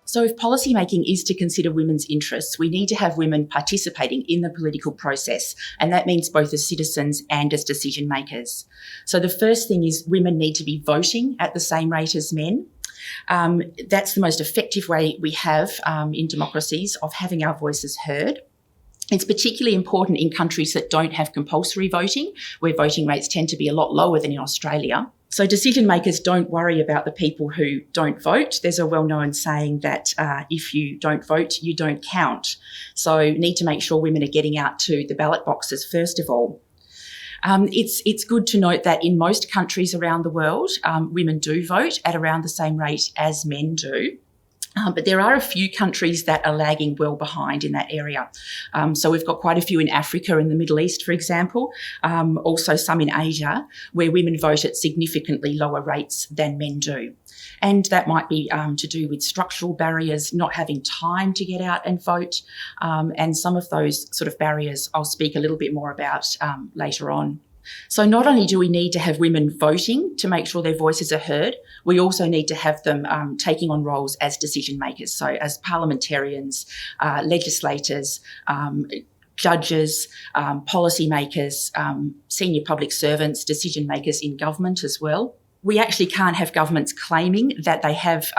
So if policymaking is to consider women's interests, we need to have women participating in the political process, and that means both as citizens and as decision makers. So the first thing is women need to be voting at the same rate as men. That's the most effective way we have in democracies of having our voices heard. It's particularly important in countries that don't have compulsory voting, where voting rates tend to be a lot lower than in Australia. So decision makers don't worry about the people who don't vote. There's a well-known saying that if you don't vote, you don't count. So need to make sure women are getting out to the ballot boxes first of all. It's good to note that in most countries around the world, women do vote at around the same rate as men do. But there are a few countries that are lagging well behind in that area. So we've got quite a few in Africa and the Middle East, for example, also some in Asia, where women vote at significantly lower rates than men do. And that might be to do with structural barriers, not having time to get out and vote. And some of those sort of barriers I'll speak a little bit more about later on. So not only do we need to have women voting to make sure their voices are heard, we also need to have them taking on roles as decision makers. So as parliamentarians, legislators, judges, policymakers, senior public servants, decision makers in government as well. We actually can't have governments claiming that they have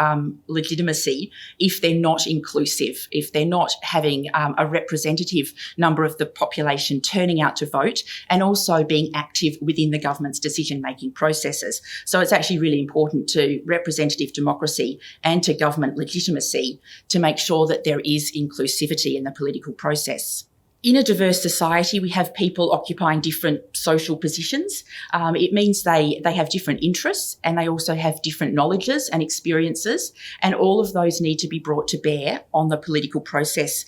legitimacy if they're not inclusive, if they're not having a representative number of the population turning out to vote and also being active within the government's decision-making processes. So it's actually really important to representative democracy and to government legitimacy to make sure that there is inclusivity in the political process. In a diverse society, we have people occupying different social positions. It means they have different interests and they also have different knowledges and experiences, and all of those need to be brought to bear on the political process.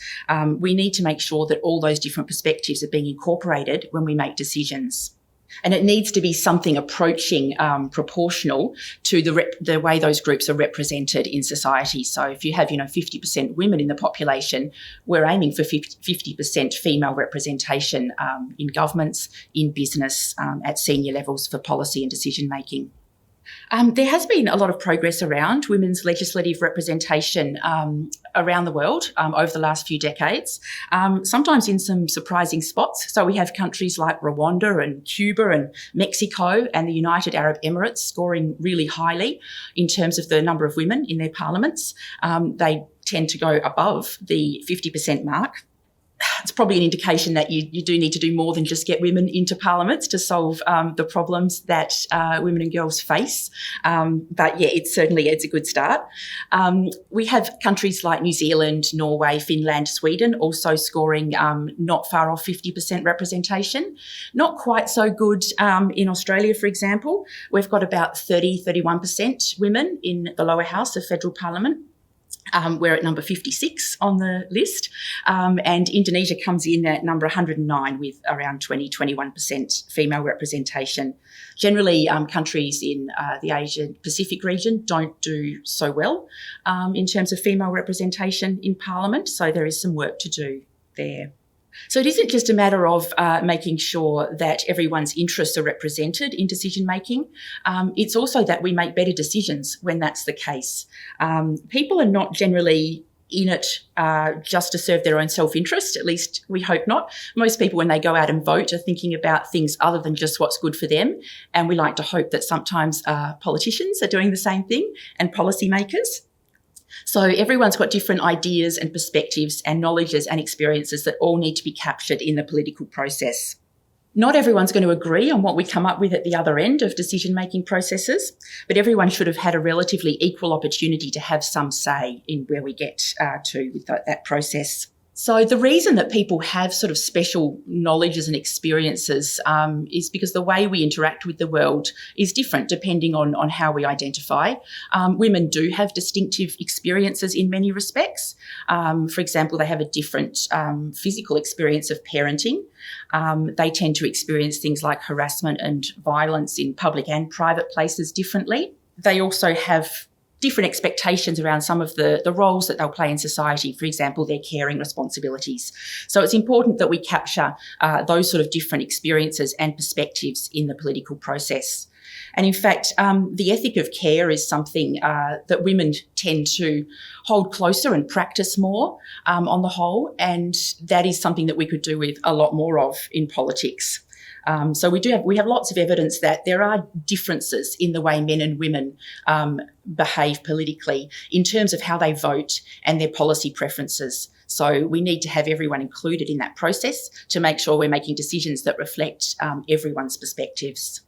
We need to make sure that all those different perspectives are being incorporated when we make decisions. And it needs to be something approaching proportional to the way those groups are represented in society. So if you have, 50% women in the population, we're aiming for 50% female representation in governments, in business, at senior levels for policy and decision making. There has been a lot of progress around women's legislative representation around the world over the last few decades, sometimes in some surprising spots. So we have countries like Rwanda and Cuba and Mexico and the United Arab Emirates scoring really highly in terms of the number of women in their parliaments. They tend to go above the 50% mark. It's probably an indication that you do need to do more than just get women into parliaments to solve the problems that women and girls face. But yeah, it's a good start. We have countries like New Zealand, Norway, Finland, Sweden also scoring not far off 50% representation. Not quite so good in Australia, for example. We've got about 31% women in the lower house of federal parliament. We're at number 56 on the list, and Indonesia comes in at number 109 with around 21% female representation. Generally, countries in the Asia-Pacific region don't do so well in terms of female representation in parliament, so there is some work to do there. So it isn't just a matter of making sure that everyone's interests are represented in decision making. It's also that we make better decisions when that's the case. People are not generally in it just to serve their own self-interest, at least we hope not. Most people, when they go out and vote, are thinking about things other than just what's good for them. And we like to hope that sometimes politicians are doing the same thing and policymakers. So everyone's got different ideas and perspectives and knowledges and experiences that all need to be captured in the political process. Not everyone's going to agree on what we come up with at the other end of decision-making processes, but everyone should have had a relatively equal opportunity to have some say in where we get to with that process. So the reason that people have sort of special knowledges and experiences is because the way we interact with the world is different depending on how we identify. Women do have distinctive experiences in many respects. For example, they have a different physical experience of parenting. They tend to experience things like harassment and violence in public and private places differently. They also have different expectations around some of the roles that they'll play in society, for example, their caring responsibilities. So it's important that we capture those sort of different experiences and perspectives in the political process. And in fact, the ethic of care is something that women tend to hold closer and practice more on the whole, and that is something that we could do with a lot more of in politics. So we have lots of evidence that there are differences in the way men and women behave politically in terms of how they vote and their policy preferences. So we need to have everyone included in that process to make sure we're making decisions that reflect everyone's perspectives.